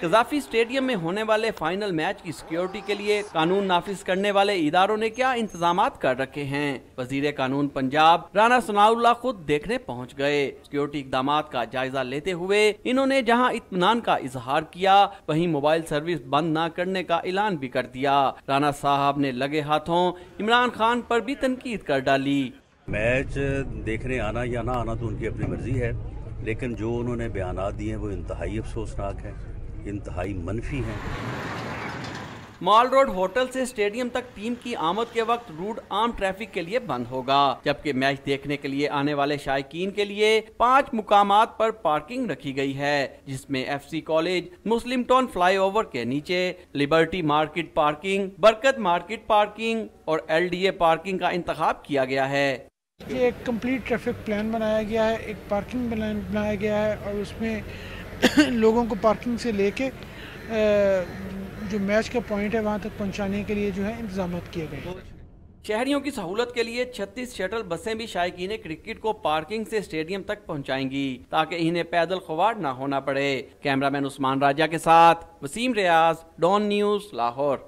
Gaddafi stadium میں ہونے والے فائنل میچ کی سیکیورٹی کے لیے قانون نافذ کرنے والے اداروں نے کیا انتظامات کر رکھے ہیں؟ وزیر قانون پنجاب رانا ثناء اللہ خود دیکھنے پہنچ گئے۔ سیکیورٹی اقدامات کا جائزہ لیتے ہوئے انہوں نے جہاں اطمینان کا اظہار کیا وہیں موبائل سروس بند نہ کرنے کا اعلان بھی کر دیا۔ رانا صاحب نے لگے ہاتھوں عمران خان پر بھی تنقید کر ڈالی۔ میچ دیکھنے آنا یا نہ آنا تو ان کی اپنی مرضی ہے، لیکن جو انہوں نے بیانات دیے ہیں وہ انتہائی افسوسناک ہیں، انتہائی منفی ہیں۔ مال روڈ ہوٹل سے اسٹیڈیم تک ٹیم کی آمد کے وقت روٹ عام ٹریفک کے لیے بند ہوگا، جبکہ میچ دیکھنے کے لیے آنے والے شائقین کے لیے 5 مقامات پر پارکنگ رکھی گئی ہے، جس میں ایف سی کالج، مسلم ٹاؤن فلائی اوور کے نیچے، لبرٹی مارکیٹ پارکنگ، برکت مارکیٹ پارکنگ اور ایل ڈی اے پارکنگ کا انتخاب کیا گیا ہے۔ یہ ایک کمپلیٹ ٹریفک پلان بنایا گیا ہے، ایک پارکنگ پلان بنایا گیا ہے اور اس میں لوگوں کو پارکنگ سے لے کے جو میچ کا پوائنٹ ہے وہاں تک پہنچانے کے لیے جو ہے انتظامات کیے گئے۔ شہریوں کی سہولت کے لیے 36 شٹل بسیں بھی شائقین کرکٹ کو پارکنگ سے اسٹیڈیم تک پہنچائیں گی تاکہ انہیں پیدل خوار نہ ہونا پڑے۔ کیمرہ مین عثمان راجہ کے ساتھ وسیم ریاض، ڈان نیوز، لاہور۔